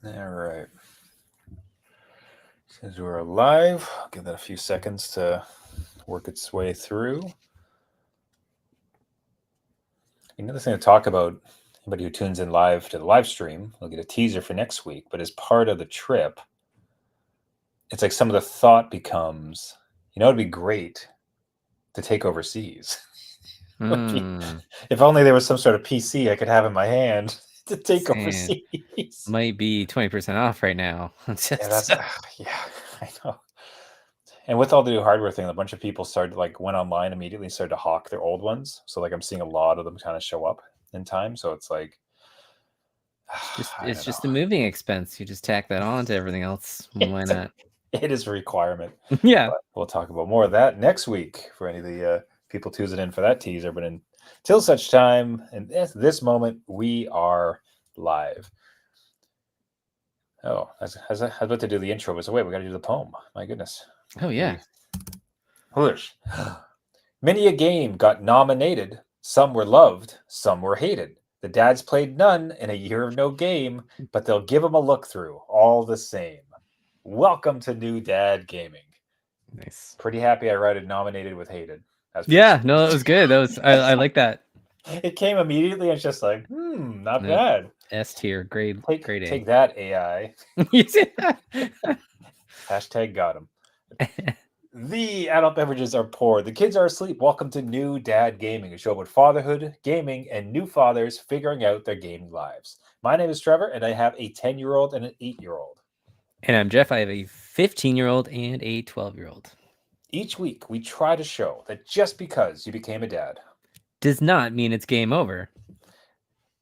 All right. Since we're live, I'll give that a few seconds to work its way through. Another thing to talk about, anybody who tunes in live to the live stream will get a teaser for next week. But as part of the trip, it's like some of the thought becomes, it'd be great to take overseas. If only there was some sort of PC I could have in my hand to take overseas. Might be 20% off right now. Yeah, I know. And with all the new hardware thing, a bunch of people went online immediately and started to hawk their old ones. So I'm seeing a lot of them kind of show up in time. So it's like, it's just a moving expense. You just tack that on to everything else. Why not? It is a requirement. Yeah. But we'll talk about more of that next week for any of the people tuning in for that teaser. But until such time, and at this moment, we are live. Oh, I was about to do the intro, but wait, we got to do the poem. My goodness. Oh, yeah. Many a game got nominated. Some were loved, some were hated. The dads played none in a year of no game, but they'll give them a look through all the same. Welcome to New Dad Gaming. Nice. Pretty happy I read it nominated with hated. Yeah, no, that was good. That was I like that. It came immediately and it's just like, not bad. S tier, grade A. Take that, AI. You see that? Hashtag got him. The adult beverages are poured. The kids are asleep. Welcome to New Dad Gaming, a show about fatherhood, gaming, and new fathers figuring out their gaming lives. My name is Trevor, and I have a 10-year-old and an 8-year-old. And I'm Jeff. I have a 15-year-old and a 12-year-old. Each week, we try to show that just because you became a dad does not mean it's game over.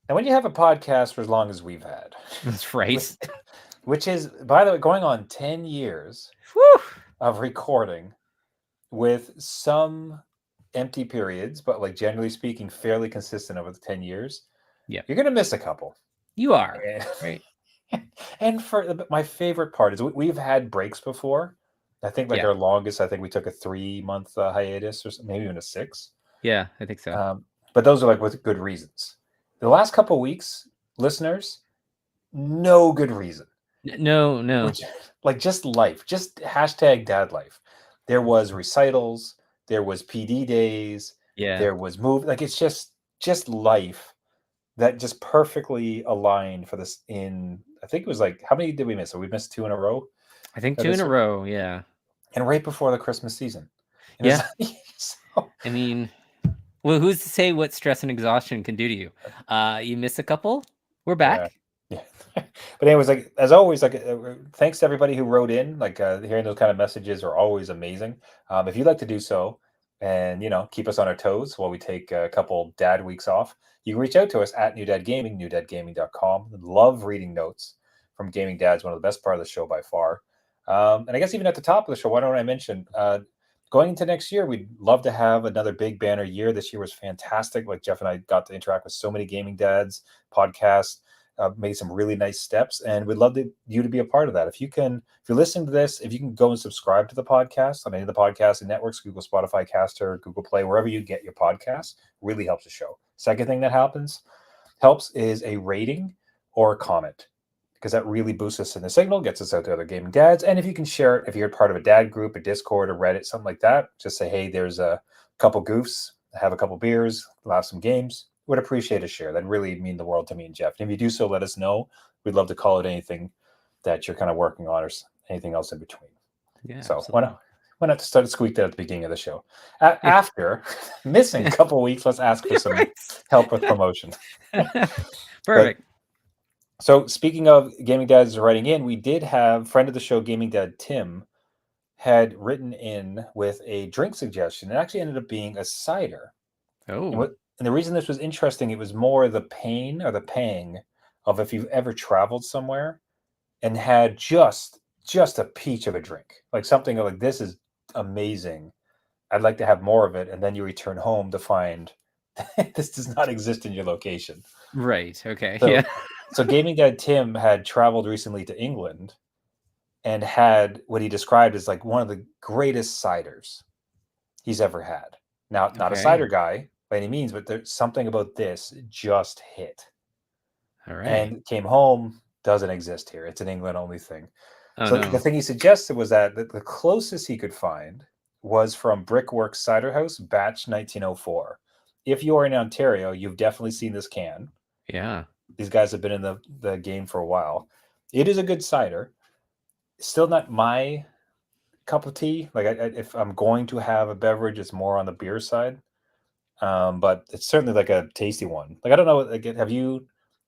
And when you have a podcast for as long as we've had. That's right. Which is, by the way, going on 10 years of recording with some empty periods, but like generally speaking, fairly consistent over the 10 years. Yeah. You're going to miss a couple. You are. Right. And my favorite part is we've had breaks before. I think our longest, I think we took a 3-month hiatus or maybe even a 6. Yeah, I think so. But those are like with good reasons. The last couple of weeks, listeners, no good reason. No. Like just life, just hashtag dad life. There was recitals, there was PD days, there was like it's just life that just perfectly aligned for this I think it was like, how many did we miss? So we missed 2 in a row? I think 2 in a row, yeah. And right before the Christmas season. Yeah. I mean, well, who's to say what stress and exhaustion can do to you? You miss a couple, we're back. Yeah. But anyways, like as always, like thanks to everybody who wrote in. Like hearing those kind of messages are always amazing. If you'd like to do so and keep us on our toes while we take a couple dad weeks off, you can reach out to us at New Dad Gaming, newdadgaming.com. Love reading notes from gaming dads, one of the best part of the show by far. And I guess even at the top of the show, why don't I mention going into next year, we'd love to have another big banner year. This year was fantastic. Like Jeff and I got to interact with so many gaming dads, podcasts, made some really nice steps, and we'd love you to be a part of that. If you're listening to this, if you can go and subscribe to the podcast on any of the podcasting networks, Google, Spotify, Caster, Google Play, wherever you get your podcasts, really helps the show. Second thing that helps is a rating or a comment, because that really boosts us in the signal, gets us out to other gaming dads. And if you can share it, if you're part of a dad group, a Discord, a Reddit, something like that, just say, hey, there's a couple goofs, have a couple beers, laugh some games. Would appreciate a share. That'd really mean the world to me and Jeff. And if you do so, let us know. We'd love to call it anything that you're kind of working on or anything else in between. Yeah. So why not start to squeak that at the beginning of the show? After missing a couple weeks, let's ask for some help with promotion. Perfect. So speaking of gaming dads writing in, we did have friend of the show, gaming dad Tim, had written in with a drink suggestion. It actually ended up being a cider. Oh. And the reason this was interesting, it was more the pain or the pang of if you've ever traveled somewhere and had just a peach of a drink, like something like, this is amazing, I'd like to have more of it. And then you return home to find this does not exist in your location. Right. Okay. So gaming dad Tim had traveled recently to England and had what he described as like one of the greatest ciders he's ever had. Now, not a cider guy by any means, but there's something about this just hit. All right. And came home doesn't exist here. It's an England only thing. Oh So the no. thing he suggested was that the closest he could find was from Brickworks Cider House, batch 1904. If you are in Ontario, you've definitely seen this can. Yeah. These guys have been in the game for a while. It is a good cider. Still not my cup of tea. Like if I'm going to have a beverage, it's more on the beer side. But it's certainly like a tasty one. Like I don't know, like, have you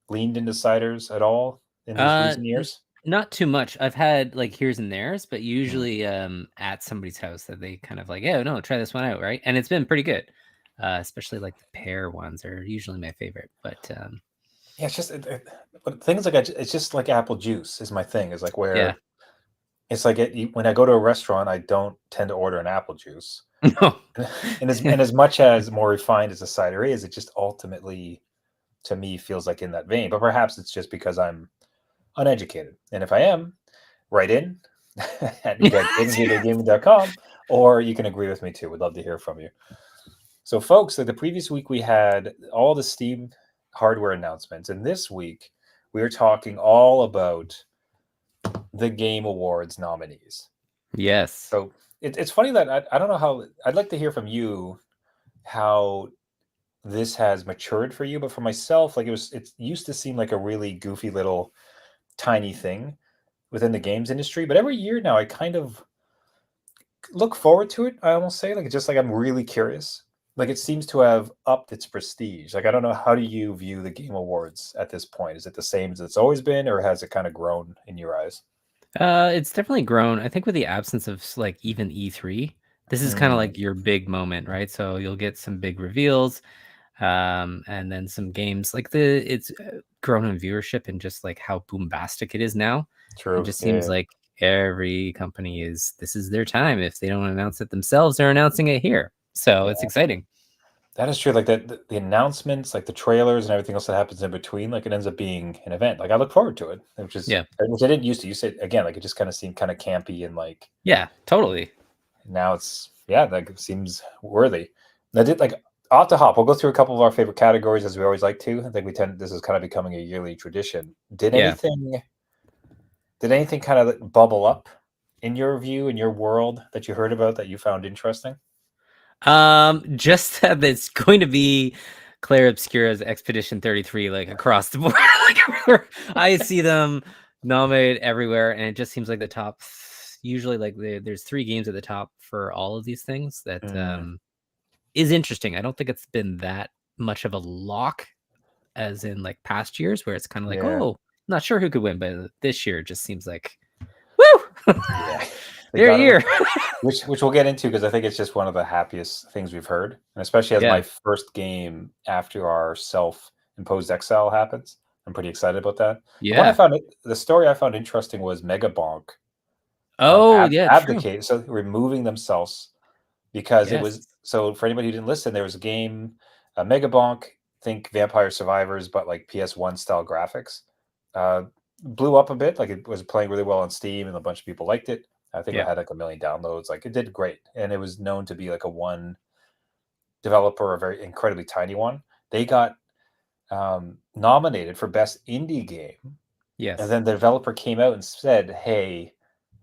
leaned into ciders at all in these Uh, recent n- years? Not too much. I've had like here's and there's, but Mm. usually at somebody's house that they kind of like, yeah, no, try this one out, right? And it's been pretty good. Especially like the pear ones are usually my favorite. But Yeah, it's just but things like it's just like apple juice is my thing. Is like yeah. where it's like when I go to a restaurant, I don't tend to order an apple juice. No. And as much as more refined as a cider is, it just ultimately to me feels like in that vein. But perhaps it's just because I'm uneducated. And if I am, write in at gaming.com, or you can agree with me too. We'd love to hear from you. So, folks, the previous week we had all the Steam hardware announcements, and this week we are talking all about the Game Awards nominees. Yes. So it's funny that I don't know how I'd like to hear from you how this has matured for you, but for myself, like it used to seem like a really goofy little tiny thing within the games industry, but every year now I kind of look forward to it. I almost say like it's just like I'm really curious. Like it seems to have upped its prestige. Like I don't know, how do you view the Game Awards at this point? Is it the same as it's always been, or has it kind of grown in your eyes? It's definitely grown. I think with the absence of like even E3, this is kind of Mm, like your big moment, right? So you'll get some big reveals, and then some games like it's grown in viewership and just like how boombastic it is now. It true. just seems Yeah. like every company this is their time. If they don't announce it themselves, they're announcing it here. So it's Yeah. exciting. That is true. Like the announcements, like the trailers and everything else that happens in between, like it ends up being an event. Like I look forward to it, Yeah. which I didn't used to. You said again, like it just kind of seemed kind of campy and like Yeah, totally. now it's yeah, like it seems worthy. And I did like off the hop. We'll go through a couple of our favorite categories as we always like to. I think we tend this is kind of becoming a yearly tradition. Yeah. Did anything kind of like bubble up in your view in your world that you heard about that you found interesting? Just that it's going to be Claire Obscura's Expedition 33, like across the board. Like everywhere. I see them nominated everywhere, and it just seems like the top. Usually, like there's three games at the top for all of these things. That Mm, is interesting. I don't think it's been that much of a lock as in like past years, where it's kind of like, yeah. oh, not sure who could win, but this year it just seems like, woo, Yeah, they they're got it. here. Which we'll get into because I think it's just one of the happiest things we've heard, and especially as my Yeah, first game after our self-imposed exile happens. I'm pretty excited about that. yeah. The story I found interesting was Megabonk Oh, yeah, true. abdicated, so removing themselves because it Yes. was so. For anybody who didn't listen, there was a game, Megabonk, think Vampire Survivors, but like PS1 style graphics. Uh, Blew up a bit, like it was playing really well on Steam, and a bunch of people liked it. I think it Yeah. had like a million downloads. Like it did great, and it was known to be like a one developer, a very incredibly tiny one. They got nominated for best indie game, and Yes. then the developer came out and said, "Hey,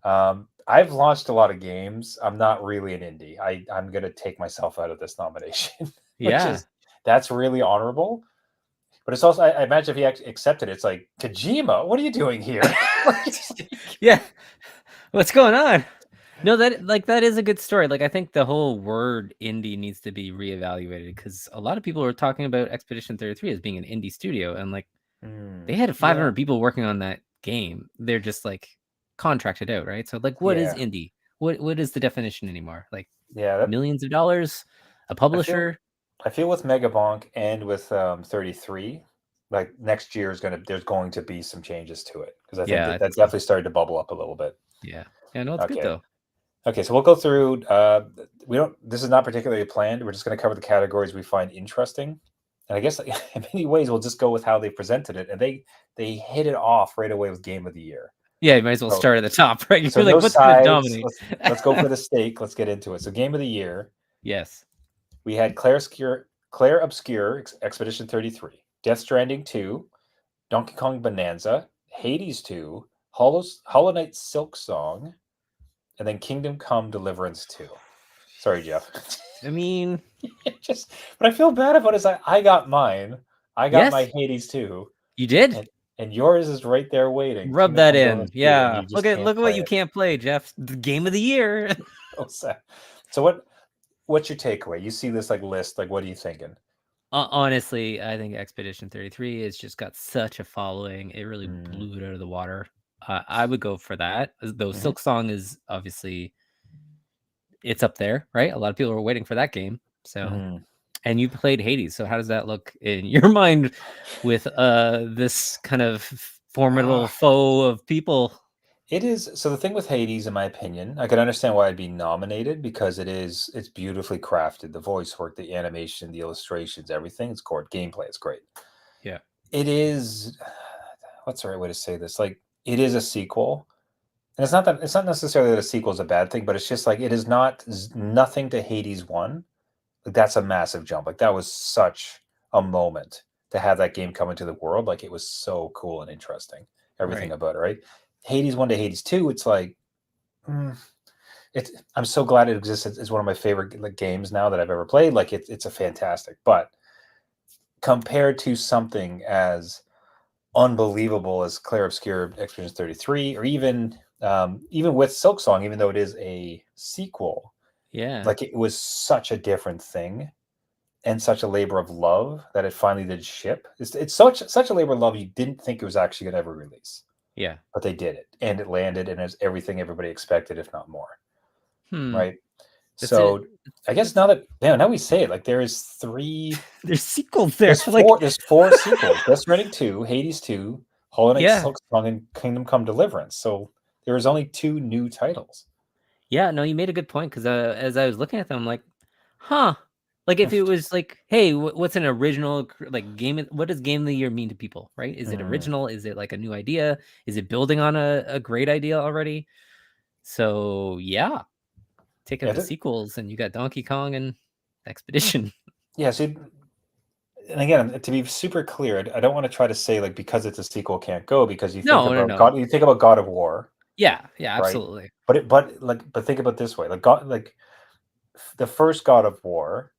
I've launched a lot of games. I'm not really an indie. I'm gonna take myself out of this nomination," which Yeah. is that's really honorable. But it's also I imagine if he accepted it, it's like Kojima, what are you doing here? Yeah. What's going on? No, that is a good story. Like I think the whole word indie needs to be reevaluated because a lot of people are talking about Expedition 33 as being an indie studio, and like they had Yeah, 500 people working on that game. They're just like contracted out, right? So like, what is yeah, indie? What is the definition anymore? Like yeah. That, millions of dollars, a I feel publisher? I feel with Megabonk and with 33, like next year is there's going to be some changes to it because I think Yeah, I that think so. definitely started to bubble up a little bit. Yeah, yeah. No, it's good Okay. though. Okay, so we'll go through. We don't. This is not particularly planned. We're just going to cover the categories we find interesting, and I guess in many ways we'll just go with how they presented it, and they hit it off right away with Game of the Year. Yeah, you might as well So start at the top, right? so You're like, no what's going to sides. dominate? Let's go for the steak. Let's get into it. So Game of the Year, Yes. we had Claire Obscure Expedition 33, Death Stranding 2, Donkey Kong Bonanza, Hades 2, Hollow Knight Silk Song, and then Kingdom Come Deliverance 2. Sorry, Jeff. I mean, Just what I feel bad about is I got mine. I got my yes, Hades 2, you did. and yours is right there waiting. Rub Kingdom that Come in. Deliverance 2, and Yeah. you just can't Look at play what you it. can't play, Jeff. The game of the year. So sad. So what's your takeaway? You see this like list, like what are you thinking? Honestly, I think Expedition 33 has just got such a following. It really Mm, blew it out of the water. I would go for that. Though mhm, Silk Song is obviously it's up there, right? A lot of people are waiting for that game. So, mhm. and you played Hades. So how does that look in your mind with this kind of formidable Ah, foe of people? it is so the thing with Hades, in my opinion, I can understand why it'd be nominated because it's beautifully crafted. The voice work, the animation, the illustrations, everything. It's core gameplay. It's great. Yeah. It is what's the right way to say this? Like it is a sequel. And it's not necessarily that a sequel is a bad thing, but it's just like it is not nothing to Hades 1. Like that's a massive jump. Like that was such a moment to have that game come into the world. Like it was so cool and interesting. Everything Right. about it, right? Hades 1 to Hades 2, it's like mm, it's I'm so glad it exists. It's one of my favorite like games now that I've ever played. Like it's a fantastic, but compared to something as unbelievable as Claire Obscure Expedition 33, or even with Silk Song, even though it is a sequel, Yeah. like it was such a different thing and such a labor of love that it finally did ship. It's such a labor of love you didn't think it was actually going to ever release, Yeah. but they did it, and it landed, and it's everything everybody expected, if not more. Hmm. Right. That's it. So I guess now we say it, like there is three, There's sequels there. Like, there's four sequels: Death Stranding 2, Hades 2, Hollow Knight yeah. Silk Song, and Kingdom Come Deliverance. So there is only two new titles. Yeah, no, you made a good point because as I was looking at them, I'm like, huh. Like if it was like, hey, what's an original like game? What does game of the year mean to people, right? Is it Mm. original? Is it like a new idea? Is it building on a great idea already? So yeah, take out Yeah, the sequels and you got Donkey Kong and Expedition. yeah. See, and again, to be super clear, I don't want to try to say like because it's a sequel can't go because No, no, no. You think about God of War, Yeah, yeah, right? absolutely. But think about it this way, like God, like the first God of War,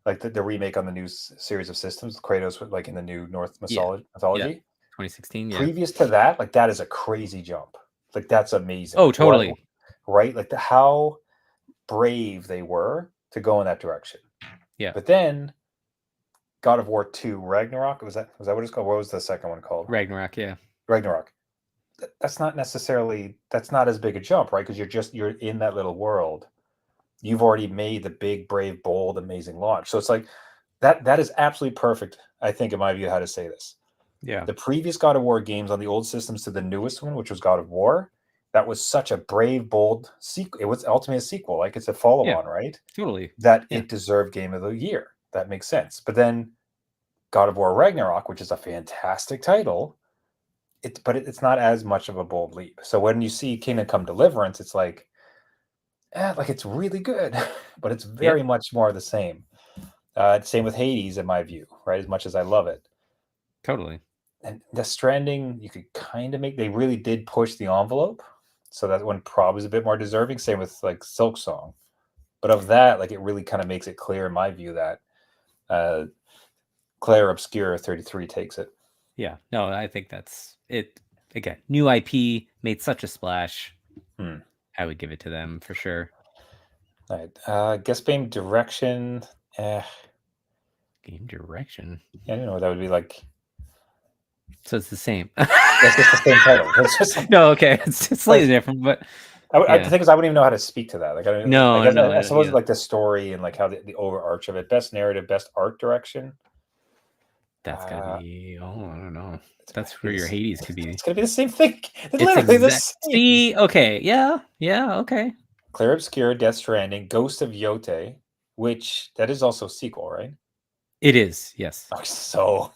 like the remake on the new series of systems, Kratos, like in the new North Yeah, yeah. mythology. 2016, yeah. Previous to that, like that is a crazy jump. Like that's amazing. Oh, totally. Right? Like how brave they were to go in that direction. Yeah. But then God of War 2 Ragnarok, was that what it's called? What was the second one called? Ragnarok, yeah. Ragnarok. That's not as big a jump, right? Because you're in that little world. You've already made the big, brave, bold, amazing launch. So it's like that is absolutely perfect, I think, in my view, how to say this. Yeah. The previous God of War games on the old systems to the newest one, which was God of War, that was such a brave, bold sequel. It was ultimately a sequel, like it's a follow-on, right? Totally. That Yeah. it deserved Game of the Year. That makes sense. But then God of War Ragnarok, which is a fantastic title, it's not as much of a bold leap. So when you see Kingdom Come Deliverance, it's like it's really good, but it's Yeah. very much more the same. Same with Hades, in my view, right? As much as I love it, Totally. and Death Stranding, you could kind of make. They really did push the envelope, so that one probably is a bit more deserving. Same with like Silk Song, but of that, like it really kind of makes it clear, in my view, that uh, Claire Obscura 33 takes it. Yeah. No, I think that's it. Again, new IP made such a splash. Hmm. I would give it to them for sure. All right. Guess game direction. I Game direction. don't know what that would be like. So it's the same. That's just the same title. It's just like, No, okay. It's slightly different, but the yeah. thing is, I wouldn't even know how to speak to that. Like, No, I guess no, I suppose yeah. like the story and like how the overarch of it, best narrative, best art direction. That's gotta Uh, be. Oh, I don't know. it's gonna That's be where your Hades could it's be. gonna be the same thing. It's It's literally the exact. same. See, okay, yeah, yeah, okay. Claire Obscura, Death Stranding, Ghost of Yote, which that is also a sequel, right? It is, yes. Oh, so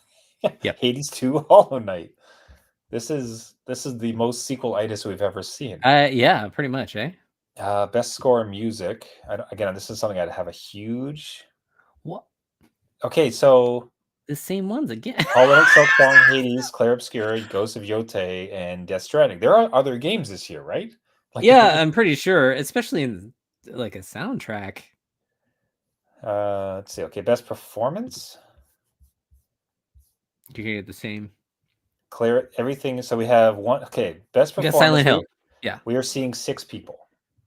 Yep. Hades 2, Hollow Knight. This is the most sequel-itis we've ever seen. Yeah, pretty much, eh? Best score in music. Again, this is something I'd have a huge. What? Okay, so the same ones again. Hollow Knight, Silksong, Hades, Clair Obscura, Ghost of Yotei, and Death Stranding. There are other games this year, right? Like, Yeah, I'm pretty sure, especially in like a soundtrack. let's see. Okay, best performance. You can get the same. Clear everything. So we have one. Okay, best We got performance. Silent Hill. Yeah. We are seeing 6 people.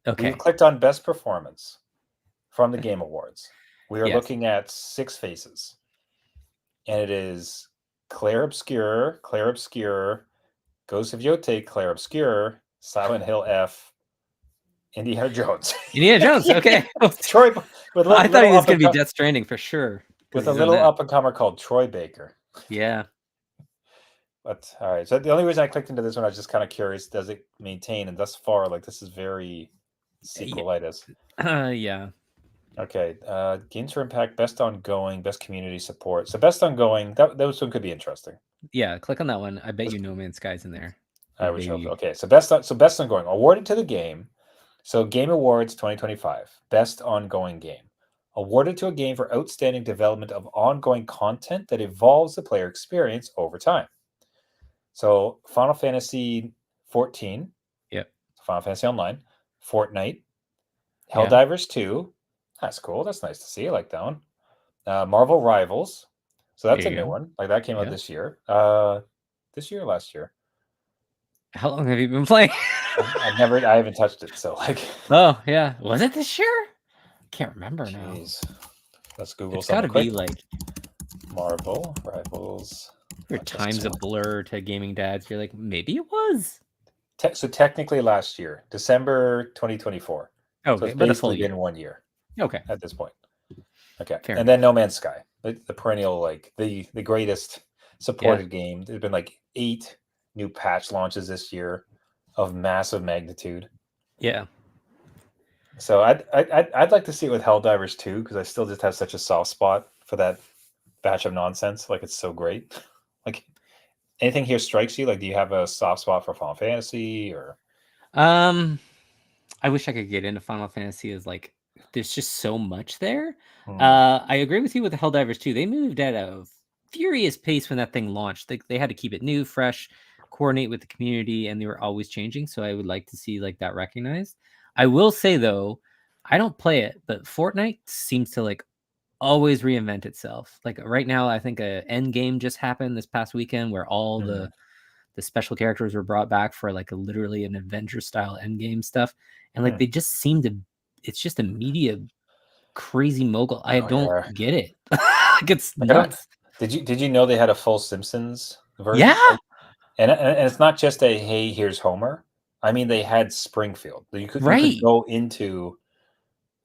Okay. We've clicked on best performance from the Game Awards. We are Yes. looking at 6 faces, and it is Clair Obscura, Ghost of Yotei, Clair Obscura, Silent Hill F, Indiana Jones. Indiana Jones. Okay. Troy. With I thought he was going to be Death Stranding for sure. With a little up and comer called Troy Baker. Yeah. But all right. So the only reason I clicked into this one, I was just kind of curious, does it maintain? And thus far, like, this is very sequelitis. Yeah. Okay. Games for Impact, best ongoing, best community support. So best ongoing, that one could be interesting. Yeah, click on that one. I bet you No Man's Sky's in there. I wish hope. Okay. So best ongoing, awarded to the game. So Game Awards 2025, best ongoing game. Awarded to a game for outstanding development of ongoing content that evolves the player experience over time. So Final Fantasy 14. Yep. Final Fantasy Online. Fortnite. Helldivers 2. That's cool. That's nice to see. I like that one. Marvel Rivals. So that's a new one. Like, that came out this year. This year or last year? How long have you been playing? I haven't touched it. So, like. Oh, yeah. Was it this year? Can't remember now. Let's Google. It's got to be like Marvel Rivals. Your time's a blur to gaming dads. You're like, maybe it was. So technically last year, December 2024. Okay, so it's but basically been 1 year. Okay. At this point. Okay. Fair and then No Man's Sky, the perennial, like, the greatest supported game. There's been like 8 new patch launches this year of massive magnitude. Yeah. So I'd like to see it with Helldivers 2, because I still just have such a soft spot for that batch of nonsense. Like, it's so great. Like, anything here strikes you? Like, do you have a soft spot for Final Fantasy, or? I wish I could get into Final Fantasy. Is like, there's just so much there. I agree with you with the Helldivers 2. They moved at a furious pace when that thing launched. They had to keep it new, fresh, coordinate with the community, and they were always changing. So I would like to see like that recognized. I will say though, I don't play it, but Fortnite seems to like always reinvent itself. Like right now, I think a end game just happened this past weekend where all the special characters were brought back for like literally an Avenger style end game stuff, and like they just seem to. It's just a media crazy mogul. I don't get it. Like, it's nuts. Did you know they had a full Simpsons version? Yeah, and it's not just a hey, here's Homer. I mean, they had Springfield. You could go into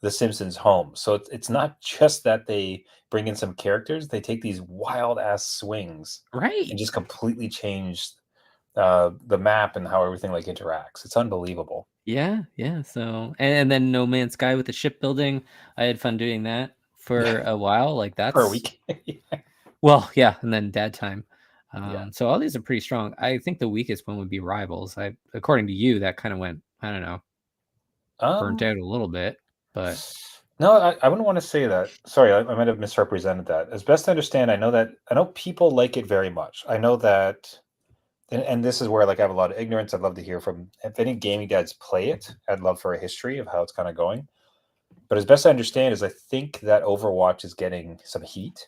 the Simpsons home. So it's not just that they bring in some characters. They take these wild ass swings, and just completely change the map and how everything like interacts. It's unbelievable. Yeah. So and then No Man's Sky with the shipbuilding. I had fun doing that for a while. Like, that's for a week. Well, yeah, and then Dad Time. So all these are pretty strong. I think the weakest one would be Rivals. According to you, that kind of went, I don't know, burnt out a little bit. But no, I wouldn't want to say that. Sorry, I might have misrepresented that. As best I understand, I know people like it very much. I know that, and this is where, like, I have a lot of ignorance. I'd love to hear from, if any gaming dads play it. I'd love for a history of how it's kind of going. But as best I understand is, I think that Overwatch is getting some heat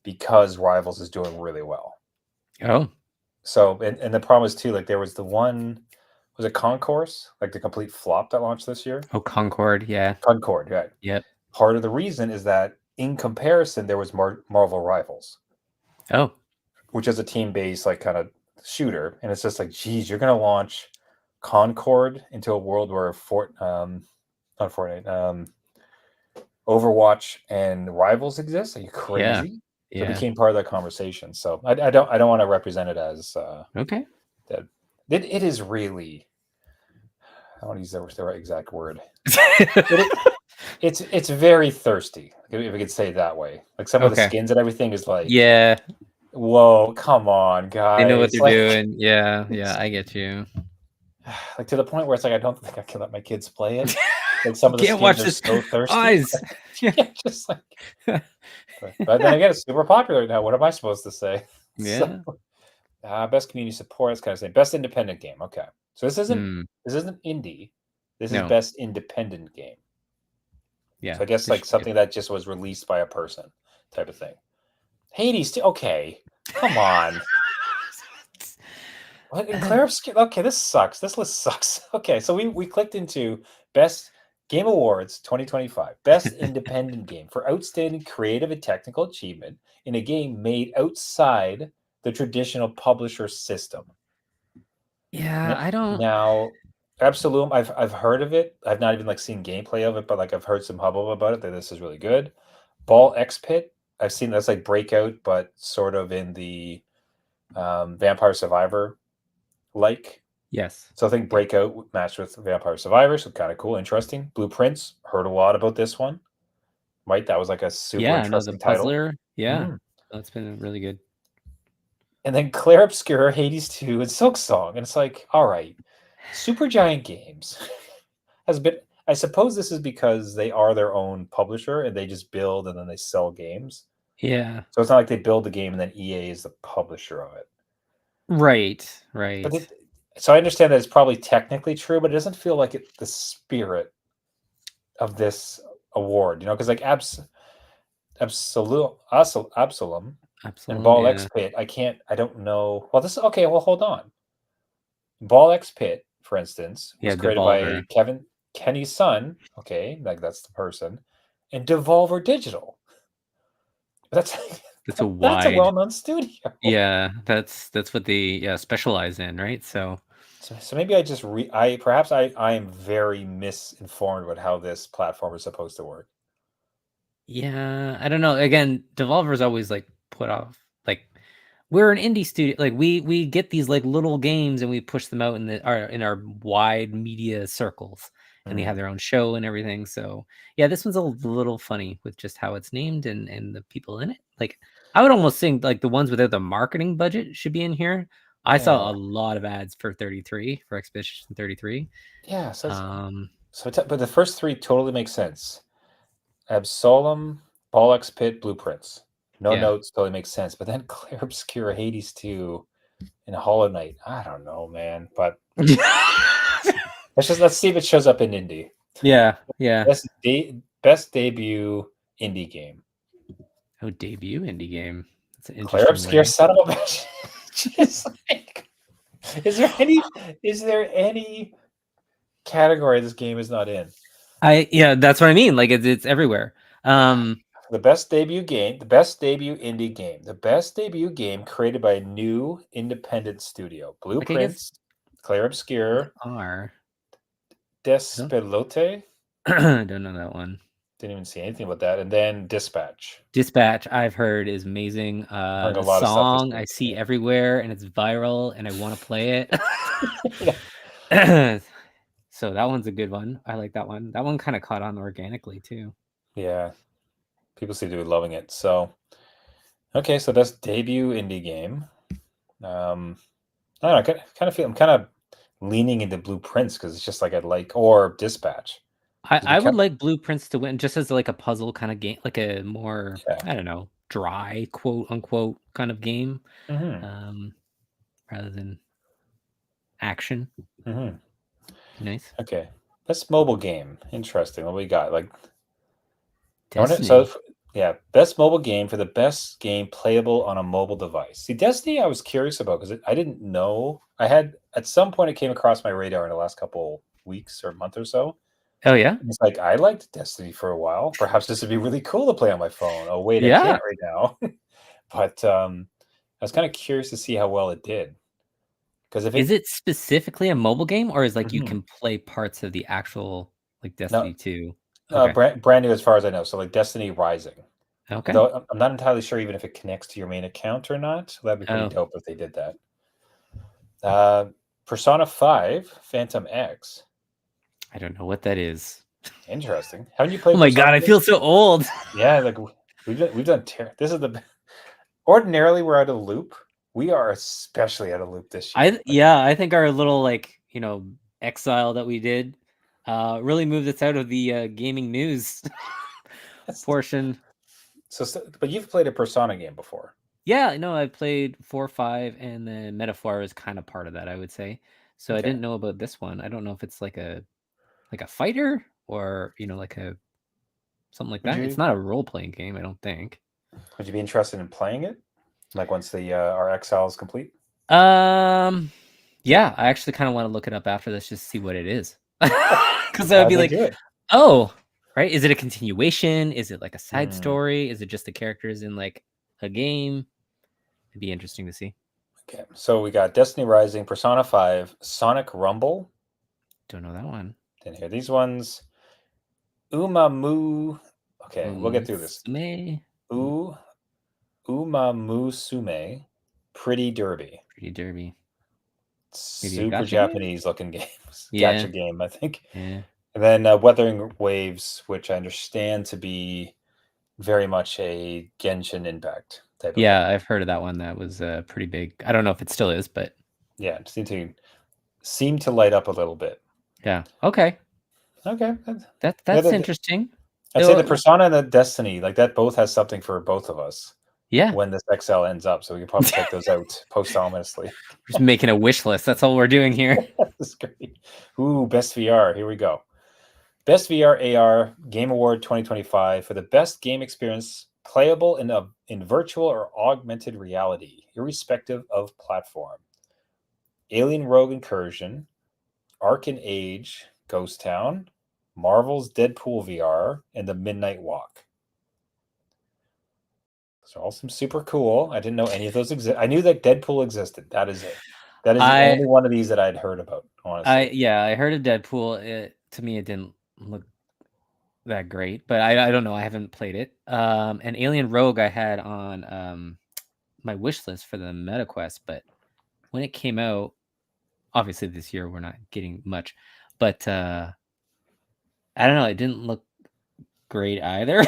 because Rivals is doing really well. Oh. So, and the problem is too, like, there was the one, was it Concourse? Like, the complete flop that launched this year? Oh, Concord, yeah. Concord, right. Yep. Part of the reason is that, in comparison, there was Marvel Rivals. Oh. Which is a team-based, like, kind of shooter. And it's just like, geez, you're going to launch Concord into a world where not Fortnite, Overwatch and Rivals exist? Are you crazy? Yeah. So it became part of that conversation. So I don't want to represent it as okay. That it is really, I want to use the right exact word. It's very thirsty, if I could say it that way. Like, some of the skins and everything is like, whoa, come on, guys. They know what they're doing. Yeah, I get you. Like, to the point where it's like, I don't think I can let my kids play it. Like, some of the Can't skins watch are this so thirsty. eyes. Yeah, just like But then again, it's super popular now. What am I supposed to say? So, Yeah. best community support. It's kind of saying best independent game. Okay, so Hmm. this isn't indie. This is No. best independent game. Yeah. So I guess This like should be good. something that just was released by a person, type of thing. Hades. Okay, come on. What in Claire Obscura? Okay, this sucks. This list sucks. Okay, so we clicked into Best Game Awards 2025, Best Independent Game for outstanding creative and technical achievement in a game made outside the traditional publisher system. Yeah, I don't. Now, Absolum, I've heard of it. I've not even like seen gameplay of it, but like I've heard some hubbub about it that this is really good. Ball X Pit, I've seen that's like Breakout, but sort of in the Vampire Survivor like. Yes. So I think Breakout matched with Vampire Survivor, so kind of cool, interesting. Blueprints, heard a lot about this one. Right, that was like a super Yeah, no, the interesting title. Puzzler. Yeah, Mhm. that's been really good. And then Claire Obscura, Hades 2, and Silk Song. And it's like, all right, Supergiant Games has been. I suppose this is because they are their own publisher and they just build and then they sell games. Yeah. So it's not like they build the game and then EA is the publisher of it. Right. But Right. so I understand that it's probably technically true, but it doesn't feel like the spirit of this award, because like Absalom and Absalom. Ball X Yeah. Pit, I don't know. Well, this okay. Well, hold on. Ball X Pit, for instance, Yeah. was created by Devolver. Kenny's son. Okay, like that's the person, and Devolver Digital. That's That's a that's a wide. well-known studio. Yeah, that's what they specialize in, right? So So maybe I just perhaps I am very misinformed about how this platform is supposed to work. yeah, I don't know. Again, Devolver's always like put off like we're an indie studio. Like we get these like little games and we push them out in our wide media circles, and they Mm. have their own show and everything. So yeah, this one's a little funny with just how it's named and the people in it. Like I would almost think like the ones without the marketing budget should be in here. I Yeah, saw a lot of ads for 33 for Expedition 33. yeah. Um, But the first three totally make sense. Absolem, Ball X Pit, Blueprints. No yeah. notes totally makes sense. But then Claire Obscura, Hades 2, and Hollow Knight. I don't know, man. But let's see if it shows up in indie. Yeah, yeah. Best debut indie game. Oh, debut indie game. That's an Claire interesting Obscura, way. son of a bitch. Just like, is there any category this game is not in? Yeah, that's what I mean. Like it's everywhere. The best debut game, the best debut indie game, the best debut game created by a new independent studio. Like I guess Blueprints, Claire Obscure, R. Despelote. I don't know that one. Didn't even see anything about that. And then Dispatch. Dispatch, I've heard is amazing. Heard a The lot of stuff this song I week. see everywhere and it's viral and I want to play Yeah. it. So that one's a good one. I like that one. That one kind of caught on organically too. Yeah. People seem to be loving it. So, okay, so that's debut indie game. I don't know. I kind of feel I'm kind of leaning into Blueprints because it's just like or Dispatch. I would like Blueprints to win just as like a puzzle kind of game, like a more, Yeah. I don't know, dry quote unquote kind of game. Mm-hmm. Rather than action. Mm-hmm. Nice. Okay. Best mobile game. Interesting. What we got? Like, Destiny. best mobile game for the best game playable on a mobile device. See, Destiny, I was curious about because I didn't know. I had at some point it came across my radar in the last couple weeks or month or so. Oh yeah. And it's like I liked Destiny for a while. Perhaps this would be really cool to play on my phone. Oh wait, I Yeah. can't right now. But I was kind of curious to see how well it did. Because Is it specifically a mobile game, or is like you Mhm. can play parts of the actual like Destiny 2? No, Okay. brand new as far as I know. So like Destiny Rising. Okay. Although I'm not entirely sure even if it connects to your main account or not. So that'd be pretty Oh, dope if they did that. Persona 5, Phantom X. I don't know what that is. Interesting. Haven't you played? Oh my Persona god, I games? feel so old. Yeah, like we've done. This is ordinarily we're out of the loop. We are especially out of loop this year. I think our little like exile that we did really moved us out of the gaming news portion. But you've played a Persona game before. Yeah, no, I played 4, 5, and then Metaphor is kind of part of that, I would say. So I Okay. didn't know about this one. I don't know if it's like a fighter or like a something like Would that. It's you not a role playing game, I don't think. would you be interested in playing it? Like once the our exile is complete? Um, yeah, I actually kind of want to look it up after this just to see what it is, because I would How'd be they like, do it? oh, right, is it a continuation? Is it like a side Hmm. story? Is it just the characters in like a game? It'd be interesting to see. Okay. So we got Destiny Rising, Persona 5, Sonic Rumble. Don't know that one. Didn't hear these ones. Umamu. Okay, we'll get through this. Musume. U Umamusume Pretty Derby. Pretty Derby. Maybe a Super gotcha game? Japanese looking games. Yeah. Gacha game, I think. Yeah. And then Wuthering Waves, which I understand to be very much a Genshin Impact type of Yeah, game. I've heard of that one. That was pretty big. I don't know if it still is, but Yeah, it seem to light up a little bit. yeah. Okay. Okay. That's interesting. I'd say the Persona and the Destiny, like that both has something for both of us Yeah. when this XL ends up. So we can probably check those out posthumously. Just making a wish list. That's all we're doing here. That's great. Ooh, best VR. Here we go. Best VR AR Game Award 2025 for the best game experience playable in virtual or augmented reality, irrespective of platform. Alien Rogue Incursion, Arcane Age, Ghost Town, Marvel's Deadpool VR, and The Midnight Walk. Those are all some super cool. I didn't know any of those exist. I knew that Deadpool existed. That is it. That is the only one of these that I'd heard about, honestly. I heard of Deadpool. To me, it didn't look that great, but I don't know. I haven't played it. And Alien Rogue I had on my wish list for the MetaQuest, but when it came out, obviously this year we're not getting much, but I don't know. It didn't look great either,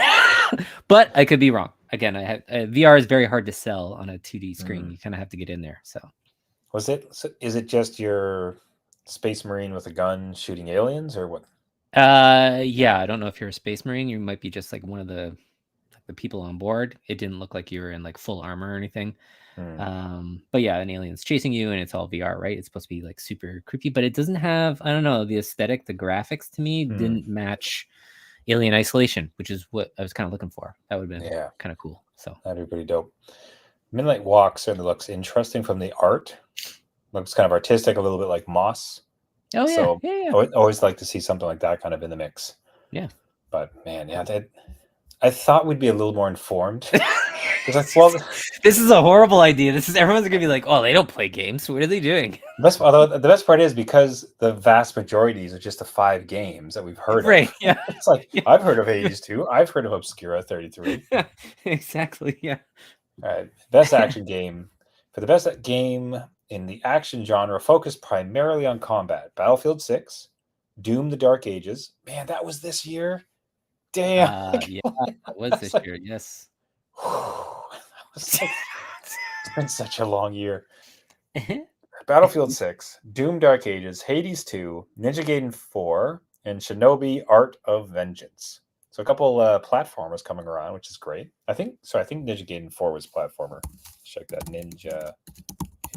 but I could be wrong. Again, I have VR is very hard to sell on a 2D screen. You kind of have to get in there. So is it just your space marine with a gun shooting aliens, or what? Yeah, I don't know if you're a space marine. You might be just like one of the people on board. It didn't look like you were in like full armor or anything. But yeah, an alien's chasing you and it's all VR, right? It's supposed to be like super creepy, but it doesn't have, I don't know, the aesthetic, the graphics to me didn't match Alien Isolation, which is what I was kind of looking for. That would have been kind of cool. So that'd be pretty dope. Midnight Walk certainly looks interesting from the art. Looks kind of artistic, a little bit like Moss. Oh yeah, so yeah. I always like to see something like that kind of in the mix. Yeah. But man, yeah, I thought we'd be a little more informed. This is a horrible idea. Everyone's gonna be like, "Oh, they don't play games. What are they doing?" The best part is because the vast majorities are just the 5 games that we've heard of. Yeah, it's like I've heard of Hades 2. I've heard of Obscura 33. Yeah, exactly. Yeah. All right, best action game. For the best game in the action genre, focused primarily on combat, Battlefield 6, Doom: The Dark Ages. Man, that was this year. Damn. Yeah, it was this year. Yes. It's been such a long year. Battlefield 6, Doom: Dark Ages, Hades 2, Ninja Gaiden 4, and Shinobi: Art of Vengeance. So a couple platformers coming around, which is great. I think Ninja Gaiden 4 was platformer. Check that. Ninja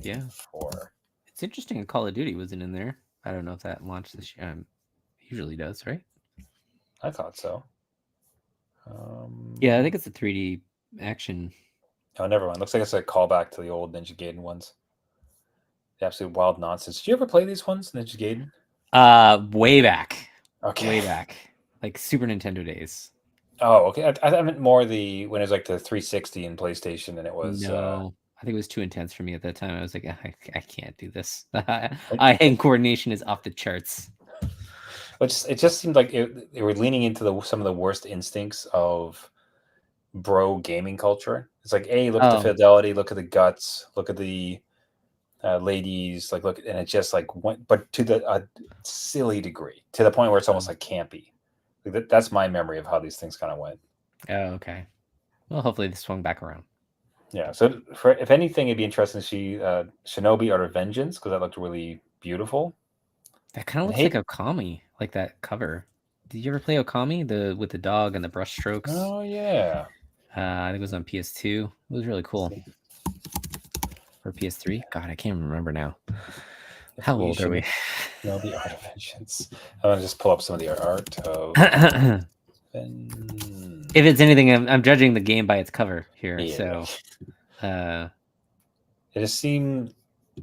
Gaiden 4. It's interesting that Call of Duty wasn't in there. I don't know if that launched this year. Usually does, right? I thought so. Yeah, I think it's a 3D action. Oh, never mind. Looks like it's a callback to the old Ninja Gaiden ones. The absolute wild nonsense. Did you ever play these ones, Ninja Gaiden? Way back. Okay. Way back. Like Super Nintendo days. Oh, okay. I meant more when it was like the 360 and PlayStation, and it was. No, I think it was too intense for me at that time. I was like, I can't do this. Eye-hand coordination is off the charts. It just seemed like they were leaning into some of the worst instincts of bro gaming culture. It's like, hey, look at the fidelity, look at the guts, look at the ladies, and it just like went, but to the silly degree, to the point where it's almost like campy. That's my memory of how these things kind of went. Oh, okay. Well, hopefully they swung back around. Yeah. So if anything, it'd be interesting to see Shinobi: Art of Vengeance, because that looked really beautiful. That kind of looks like Okami, like that cover. Did you ever play Okami, with the dog and the brush strokes? Oh yeah. I think it was on PS2. It was really cool. Or PS3. God, I can't remember now. If How we old are we? should know the art of vengeance. I'm gonna just pull up some of the art of. If it's anything, I'm judging the game by its cover here. Yeah. So, It just seemed.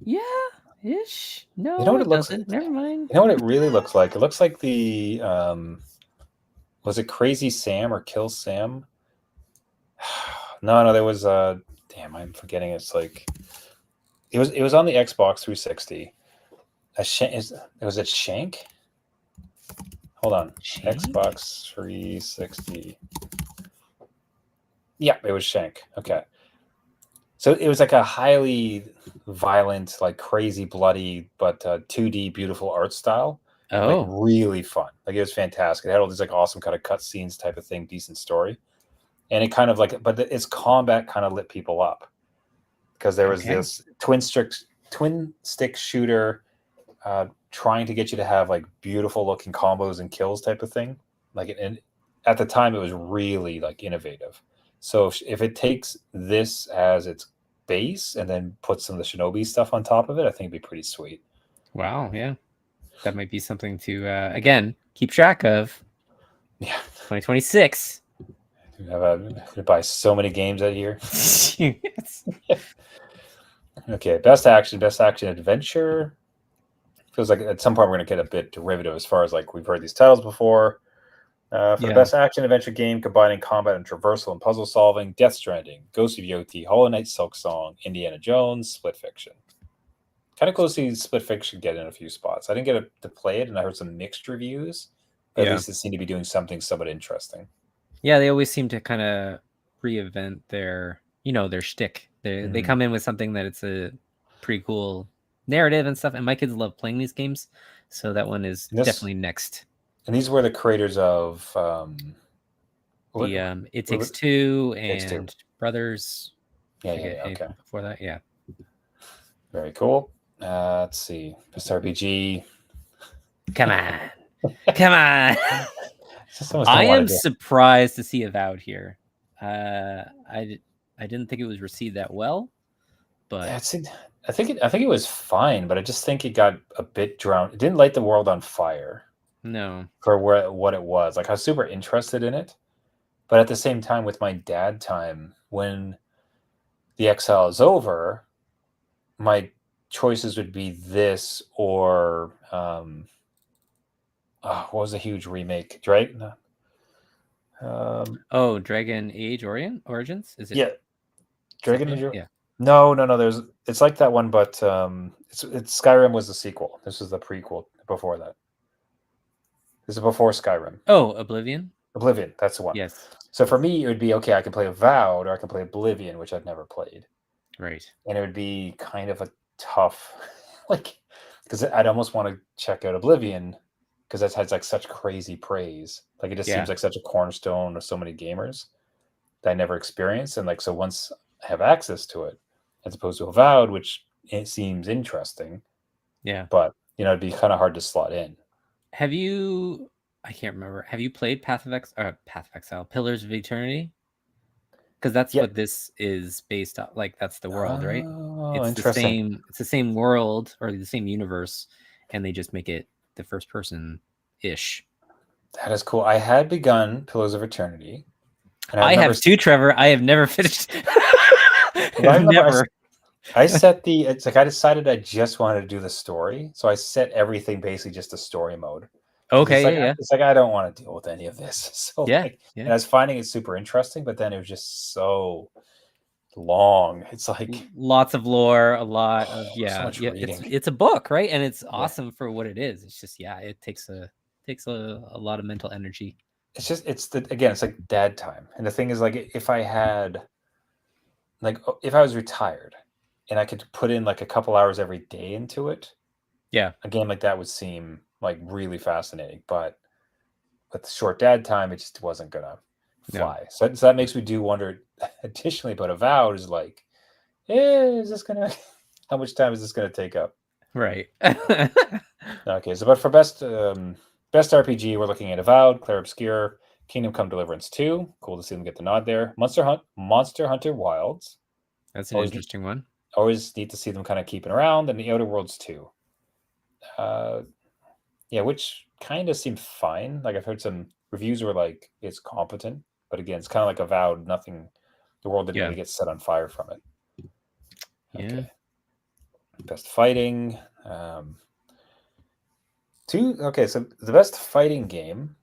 yeah, ish. No, You know what it it looks. doesn't. Never mind. You know what it really looks like? It looks like the. Was it Crazy Sam or Kill Sam? No, there was damn, I'm forgetting. It's like it was on the Xbox 360. Was it Shank? Hold on. Shank? Xbox 360. Yeah, it was Shank. Okay. So it was like a highly violent, like crazy bloody, but 2D beautiful art style. Like Oh, really fun. Like it was fantastic. It had all these like awesome kind of cut scenes type of thing, decent story. And it kind of like, but its combat kind of lit people up because there was Okay. this twin stick shooter trying to get you to have like beautiful looking combos and kills type of thing. Like, and at the time, it was really like innovative. So if it takes this as its base and then puts some of the Shinobi stuff on top of it, I think it'd be pretty sweet. wow. Yeah, that might be something to again keep track of. Yeah, 2026. I'm gonna buy so many games that year. Yes. Okay, best action adventure. Feels like at some point we're going to get a bit derivative as far as like we've heard these titles before. For the best action adventure game combining combat and traversal and puzzle solving, Death Stranding, Ghost of Yoti, Hollow Knight, Silk Song, Indiana Jones, Split Fiction. Kind of close to see Split Fiction get in a few spots. I didn't get to play it, and I heard some mixed reviews. But at least it seemed to be doing something somewhat interesting. Yeah, they always seem to kind of reinvent their, their shtick. They come in with something that it's a pretty cool narrative and stuff. And my kids love playing these games, so that one is definitely next. And these were the creators of It Takes Two and Takes Two. Brothers. Yeah. Okay. Before that, yeah. Very cool. Let's see. Best RPG. Come on. I am surprised to see Avowed here. I didn't think it was received that well, but I think it was fine, but I just think it got a bit drowned. It didn't light the world on fire. No. For what it was. Like I was super interested in it, but at the same time, with my dad time, when the Exile is over, my choices would be this or what was a huge remake? Dragon. Dragon Age Origins? Is it? Yeah, Dragon Age. Yeah. No. It's like that one, but it's Skyrim was the sequel. This is the prequel before that. This is before Skyrim. Oh, Oblivion. Oblivion, that's the one. Yes. So for me, it would be okay. I can play Avowed, or I can play Oblivion, which I've never played. Right. And it would be kind of a tough, like, because I'd almost want to check out Oblivion because that's had like such crazy praise. Like it just seems like such a cornerstone of so many gamers that I never experienced. And like, so once I have access to it, as opposed to Avowed, which it seems interesting. Yeah. But it'd be kind of hard to slot in. Have you? I can't remember. Have you played Path of Exile, Pillars of Eternity? Because that's what this is based on. Like that's the world, right? It's interesting. It's the same world or the same universe, and they just make it the first person ish. That is cool. I had begun Pillars of Eternity. And I have too, Trevor. I have never finished. I set it's like I decided I just wanted to do the story, so I set everything basically just a story mode. Okay, it's like I don't want to deal with any of this. So and I was finding it super interesting, but then it was just so long. It's like lots of lore, a lot of so it's a book, right? And it's awesome for what it is. It's just it takes a lot of mental energy. It's like dad time. And the thing is, like, if I was retired and I could put in like a couple hours every day into it, a game like that would seem like really fascinating. But with short dad time, it just wasn't gonna fly. So that makes me do wonder additionally, but Avowed is like, is this gonna how much time is this gonna take up? Right. Okay, so but for best RPG, we're looking at Avowed, Clair Obscur, Kingdom Come Deliverance 2. Cool to see them get the nod there. Monster Hunter Wilds. That's an Always interesting one. Always need to see them kind of keeping around. And the Outer Worlds 2. Yeah, which kind of seemed fine. Like I've heard some reviews were like it's competent, but again, it's kind of like Avowed. Nothing, the world didn't Yeah. really get set on fire from it. Yeah. Okay. Best fighting. Okay, so the best fighting game,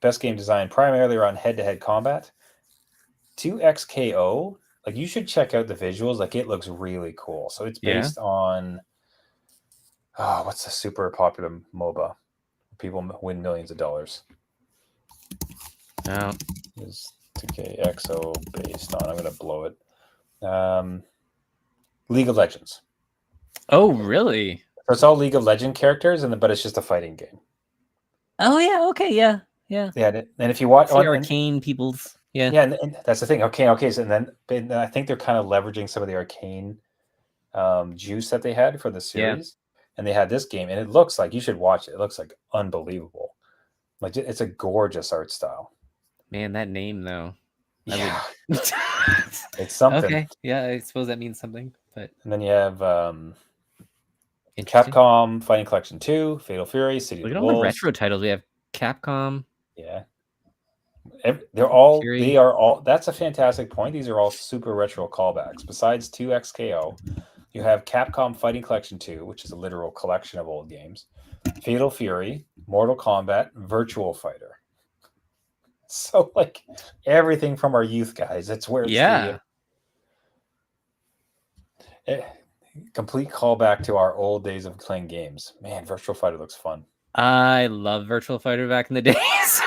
best game design primarily around head-to-head combat. 2XKO. Like you should check out the visuals. Like it looks really cool. So it's Yeah. based on what's the super popular MOBA? People win millions of dollars. No. Is 2KXO based on? I'm gonna blow it. League of Legends. Oh, really? So it's all League of Legend characters, but it's just a fighting game. Oh, yeah. Okay. Yeah. Yeah. Yeah, and if you watch the Arcane people's, yeah, and that's the thing. Okay. So then I think they're kind of leveraging some of the Arcane juice that they had for the series, and they had this game, and it looks like you should watch it. It looks like unbelievable. Like it's a gorgeous art style. Man, that name though. Yeah, it's something. Okay, yeah, I suppose that means something. But and then you have Capcom Fighting Collection 2, Fatal Fury, City Look of at the all Wolves. the retro titles. We have Capcom. Yeah. They're all Fury. They are all that's a fantastic point. These are all super retro callbacks. Besides 2XKO, you have Capcom Fighting Collection 2, which is a literal collection of old games, Fatal Fury, Mortal Kombat, Virtual Fighter. So like everything from our youth, guys. It's where it's complete callback to our old days of playing games. Man, Virtual Fighter looks fun. I love Virtual Fighter back in the day. So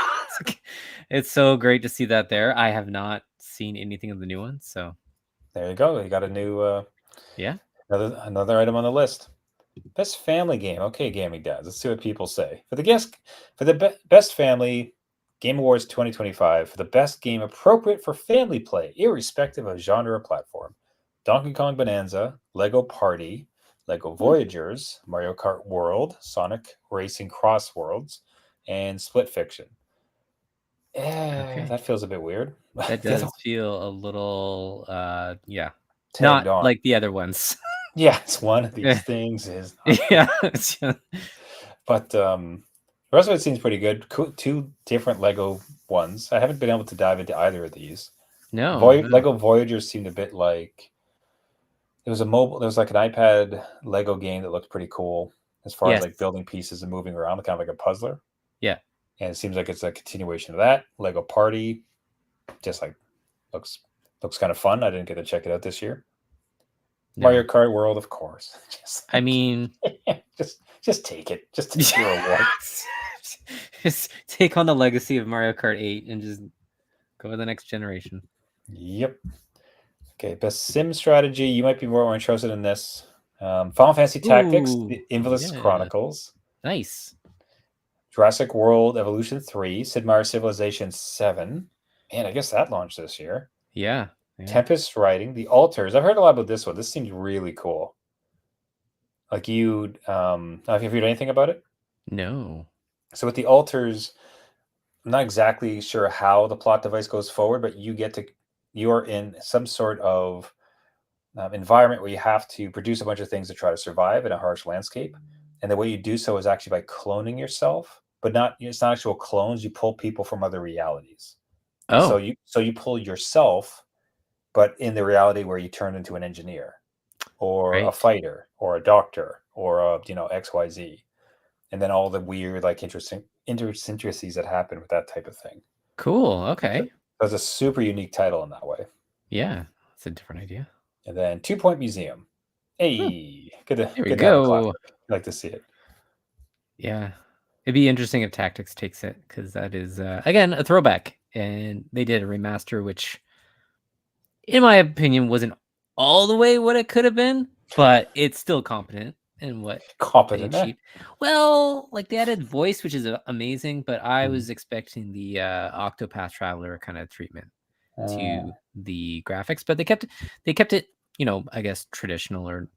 it's so great to see that there. I have not seen anything of the new one, so there you go. You got a new another item on the list. Best family game. Okay, gaming dads. Let's see what people say. For the best family Game Awards 2025, for the best game appropriate for family play, irrespective of genre or platform. Donkey Kong Bonanza, Lego Party, Lego Voyagers, Mario Kart World, Sonic Racing Cross Worlds, and Split Fiction. That feels a bit weird. That does feel a little, not on. Like the other ones. Yeah, it's one of these things is. Yeah. But the rest of it seems pretty good. Two different Lego ones. I haven't been able to dive into either of these. No. Lego Voyagers seemed a bit like it was there was like an iPad Lego game that looked pretty cool as far as like building pieces and moving around, kind of like a puzzler. Yeah. And it seems like it's a continuation of that. Lego Party just like looks kind of fun. I didn't get to check it out this year. No. Mario Kart World, of course. I mean, just take it. Just take your award. Just take on the legacy of Mario Kart 8 and just go to the next generation. Yep. Okay, best sim strategy. You might be more interested in this. Final Fantasy Tactics, The Infamous Chronicles. Nice. Jurassic World Evolution 3, Sid Meier's Civilization 7. Man, I guess that launched this year. Yeah. Tempest Writing, The Altars. I've heard a lot about this one. This seems really cool. Like have you heard anything about it? No. So with The Altars, I'm not exactly sure how the plot device goes forward, but you're in some sort of environment where you have to produce a bunch of things to try to survive in a harsh landscape. And the way you do so is actually by cloning yourself, but it's not actual clones. You pull people from other realities. Oh. So you pull yourself, but in the reality where you turn into an engineer or a fighter or a doctor or a XYZ. And then all the weird, like interesting idiosyncrasies that happen with that type of thing. Cool. Okay. So it's a super unique title in that way. Yeah. That's a different idea. And then 2 Point Museum. Hey, good to go. I'd like to see it. Yeah. It'd be interesting if Tactics takes it, because that is, again, a throwback. And they did a remaster, which, in my opinion, wasn't all the way what it could have been, but it's still competent in what they achieved. Well, like they added voice, which is amazing, but I was expecting the Octopath Traveler kind of treatment to the graphics, but they kept it, I guess traditional, or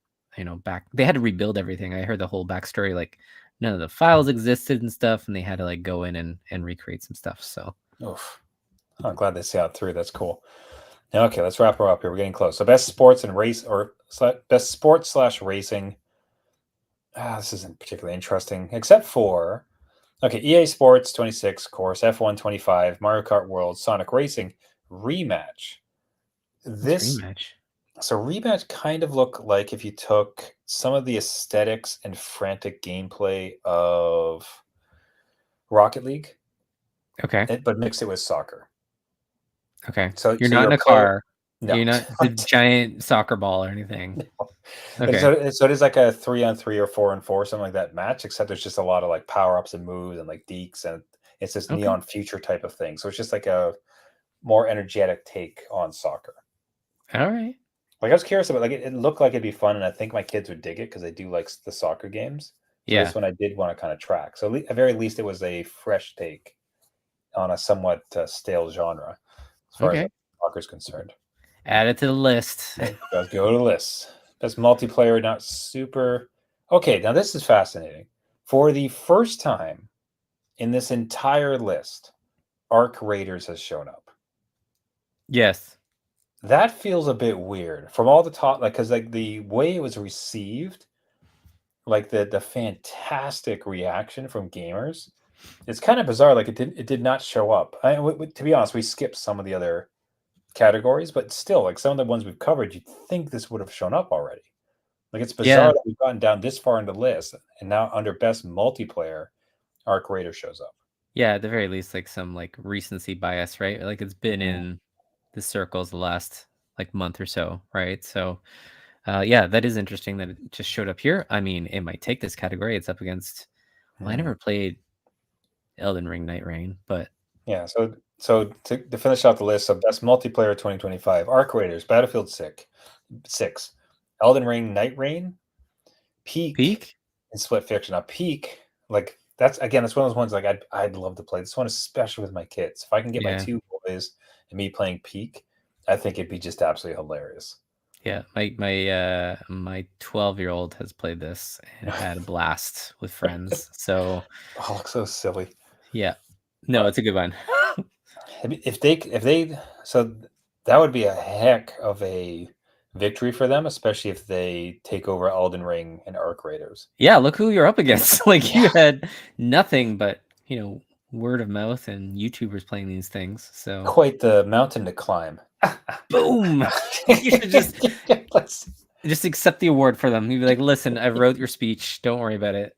back. They had to rebuild everything. I heard the whole backstory, like none of the files existed and stuff, and they had to like go in and recreate some stuff. So Oof. I'm glad they see out through. That's cool. Okay, let's wrap her up here. We're getting close. So best sports and race, or best sports slash racing. This isn't particularly interesting, except for okay, EA Sports 26 course, F1 25, Mario Kart World, Sonic Racing rematch. This This rematch. so rematch kind of look like if you took some of the aesthetics and frantic gameplay of Rocket League, Okay. but mixed it with soccer. Okay. So You're so not you're in a a player. car. No, You're not the giant soccer ball or anything. And Okay. so it is like a 3-on-3 or 4-on-4, something like that match, except there's just a lot of like power ups and moves and like deeks, and it's this Okay. neon future type of thing. So it's just like a more energetic take on soccer. All right. Like I was curious about, like it looked like it'd be fun, and I think my kids would dig it because they do like the soccer games. So Yeah. this one I did want to kind of track. So at very least, it was a fresh take on a somewhat stale genre as far as Okay. soccer is concerned. Add it to the list. Let's go to the list. Best multiplayer, not super. Okay, now this is fascinating. For the first time in this entire list, Arc Raiders has shown up. Yes. That feels a bit weird from all the talk, like because like the way it was received, like the fantastic reaction from gamers, it's kind of bizarre. Like it did not show up. To be honest, we skipped some of the other categories, but still, like some of the ones we've covered, you'd think this would have shown up already. Like it's bizarre Yeah. that we've gotten down this far in the list, and now under best multiplayer, Arc Raider shows up. Yeah, at the very least, like some like recency bias, right? Like it's been Mm, in the circles the last like month or so, right? So yeah, that is interesting that it just showed up here. I mean, it might take this category. It's up against well, I mm. never played Elden Ring Night Rain, but Yeah, so to finish out the list of best multiplayer 2025, Arc Raiders, Battlefield 6, Elden Ring, Night Rain, Peak, Peak? and Split Fiction. Now, Peak, like that's one of those ones like I'd love to play this one, especially with my kids. If I can get my Yeah. two boys and me playing Peak, I think it'd be just absolutely hilarious. Yeah. My 12-year-old has played this and had a blast with friends. So Oh, looks so silly. yeah. No, But it's a good one. if they so that would be a heck of a victory for them, especially if they take over Elden Ring and Arc Raiders. Yeah, look who you're up against. Like Yeah, you had nothing but, word of mouth and YouTubers playing these things. So quite the mountain to climb. boom. You should just Let's. just accept the award for them. You'd be like, listen, I wrote your speech. Don't worry about it.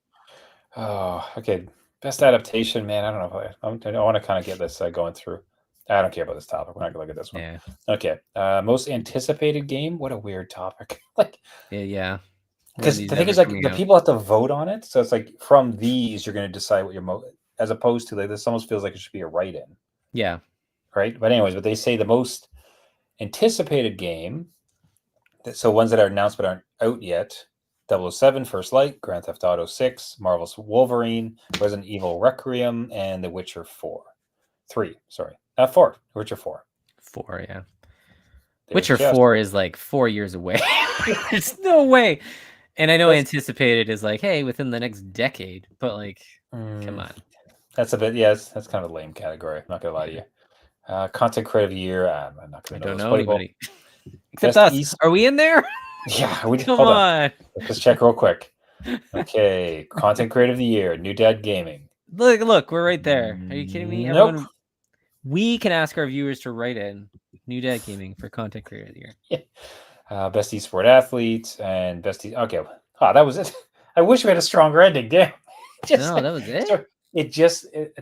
Oh, okay. Best adaptation, man. I don't know. I want to kind of get this going through. I don't care about this topic. We're not gonna look at this one. Yeah. Okay. Most anticipated game. What a weird topic. Like, Yeah. When are because these the thing ever is, like, coming the out? people have to vote on it. So it's like from these, you're going to decide what as opposed to like this almost feels like it should be a write-in, Yeah. right? But anyways, but they say the most anticipated game. So ones that are announced but aren't out yet: 007, First Light, Grand Theft Auto 6, Marvel's Wolverine, Resident Evil Requiem, and The Witcher 4. 3, sorry. 4. Witcher 4. 4, yeah. There's Witcher just 4 is like 4 years away. There's no way. And I know that's anticipated is like, hey, within the next decade, but like, come mm, on. that's a bit, yes, that's kind of a lame category. I'm not gonna lie to Yeah. you. Content creative year. I'm not I gonna know don't those. know Play ball. anybody except Best us. East. Are we in there? Yeah, we Come hold on. on. Let's just check real quick. Okay, content creative of the year. New Dad Gaming. Look, we're right there. Are you kidding me? Nope. We can ask our viewers to write in New Dad Gaming for content creator of the year. Best esport athlete and okay. Oh, that was it. I wish we had a stronger ending. Damn. just No, that was it. so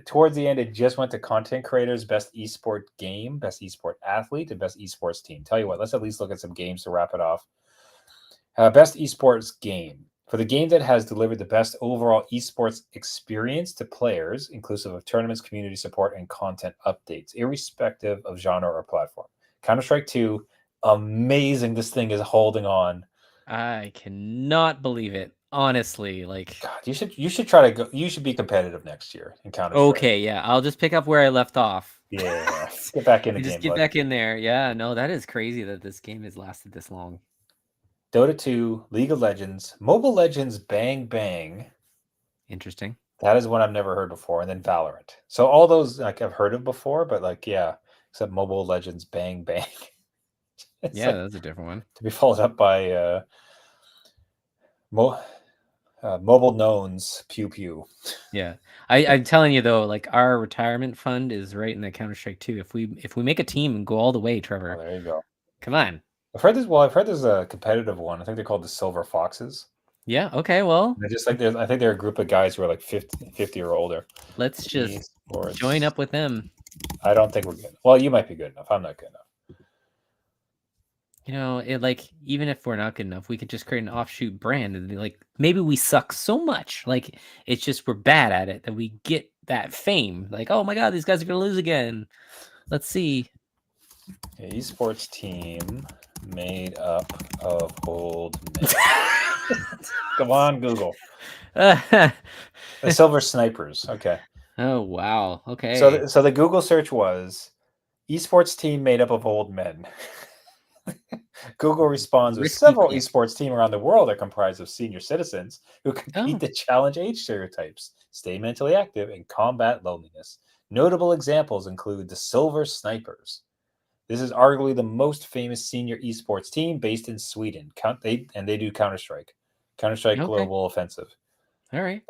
towards the end, it just went to content creators, best esport game, best esport athlete, and best esports team. Tell you what, let's at least look at some games to wrap it off. Best esports game. For the game that has delivered the best overall esports experience to players, inclusive of tournaments, community support, and content updates, irrespective of genre or platform. Counter-Strike 2, amazing. This thing is holding on. I cannot believe it. Honestly, like, God, you should try to go. You should be competitive next year in Counter-Strike. okay, yeah, I'll just pick up where I left off. Yeah, get back in the You just game, get bud. back in there. Yeah, no, that is crazy that this game has lasted this long. Dota 2, League of Legends, Mobile Legends, Bang Bang. Interesting. That is one I've never heard before. And then Valorant. So all those like I've heard of before, but like yeah, except Mobile Legends Bang Bang. It's Yeah, like that's a different one. to be followed up by Mo- Mobile Knowns Pew Pew. Yeah, I'm telling you though, like our retirement fund is right in the Counter-Strike 2. If we make a team and go all the way, Oh, Trevor, there you go. come on. I've heard this. Well, I've heard there's a competitive one. I think they're called the Silver Foxes. Yeah, okay, well, They're just like there's. I think they're a group of guys who are like 50 or older. let's just Esports. join up with them. I don't think we're good. Well, you might be good enough. I'm not good enough. You know, it like even if we're not good enough, we could just create an offshoot brand and be like maybe we suck so much, like it's just we're bad at it that we get that fame. Like, oh my god, these guys are gonna lose again. Let's see. Okay, esports team made up of old men. Come on, Google. The Silver Snipers. Okay. Oh wow. Okay. So the Google search was esports team made up of old men. Google responds with Risky several pick. esports teams around the world are comprised of senior citizens who compete Oh. to challenge age stereotypes, stay mentally active, and combat loneliness. Notable examples include the Silver Snipers. This is arguably the most famous senior esports team based in Sweden. They do Counter-Strike Okay. Global Offensive. All right.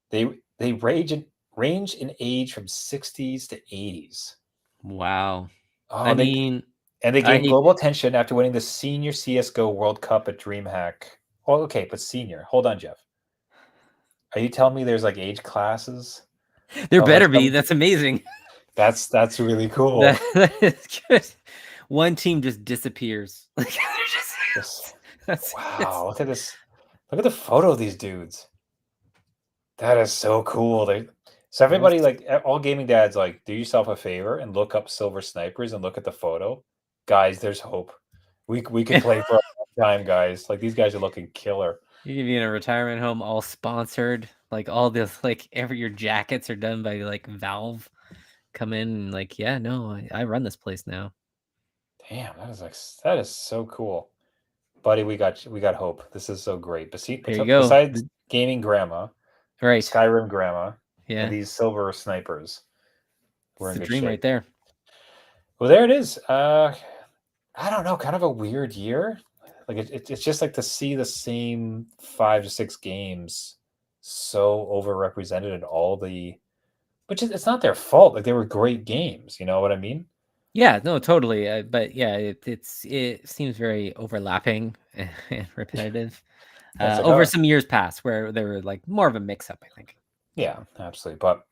They range in age from 60s to 80s. Wow. Oh, I mean, and they I gained global attention after winning the Senior CS:GO World Cup at DreamHack. Oh, okay, but senior. Hold on, Jeff. Are you telling me there's like age classes? there Oh, better like be. That's amazing. That's really cool. That is good. One team just disappears. Like they're Yes. that's Wow, look at this. Look at the photo of these dudes. That is so cool. So everybody, like all gaming dads, like do yourself a favor and look up Silver Snipers and look at the photo. Guys, there's hope. We could play for a long time, guys. Like these guys are looking killer. You can be in a retirement home, all sponsored. Like all this, like your jackets are done by like Valve. Come in and like, yeah, no, I run this place now. Damn, that is so cool. Buddy, we got hope. This is so great. But see, There you go. besides gaming grandma, Right. Skyrim grandma, Yeah. and these Silver Snipers, we're It's in the good dream shape. right there. Well, there it is. I don't know, kind of a weird year. Like it's just like to see the same 5 to 6 games so overrepresented in all the, which is it's not their fault. Like they were great games. You know what I mean? Yeah, no, totally. But yeah, it seems very overlapping and repetitive. It's like, Over oh, some years past where they were like more of a mix up, I think. yeah, absolutely. But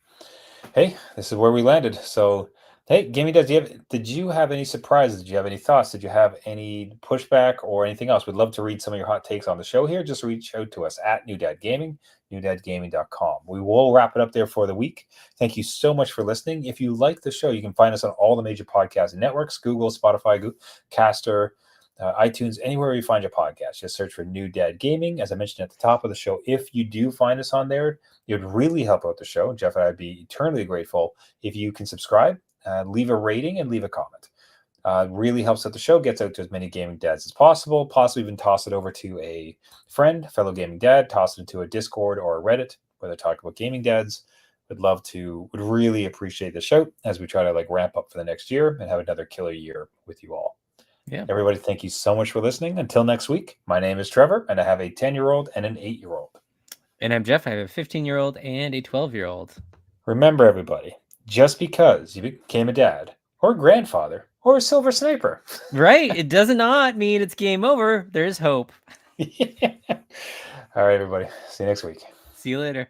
hey, this is where we landed. So, hey, Gaming Dads, did you have any surprises? Did you have any thoughts? Did you have any pushback or anything else? We'd love to read some of your hot takes on the show here. Just reach out to us at New Dad Gaming, newdadgaming.com. We will wrap it up there for the week. Thank you so much for listening. If you like the show, you can find us on all the major podcast networks, Google, Spotify, Caster, iTunes, anywhere you find your podcast. Just search for New Dad Gaming. As I mentioned at the top of the show, if you do find us on there, it would really help out the show. Jeff and I would be eternally grateful if you can subscribe, leave a rating, and leave a comment. Really helps out the show, gets out to as many gaming dads as possible, possibly even toss it over to a friend, fellow gaming dad, toss it into a Discord or a Reddit where they talk about gaming dads. Would really appreciate the show as we try to like ramp up for the next year and have another killer year with you all. Yeah. Everybody, thank you so much for listening. Until next week, my name is Trevor, and I have a 10-year-old and an 8-year-old. And I'm Jeff. I have a 15-year-old and a 12-year-old. Remember, everybody, just because you became a dad or a grandfather or a Silver Sniper. Right. It does not mean it's game over. There's hope. Yeah. All right, everybody. See you next week. See you later.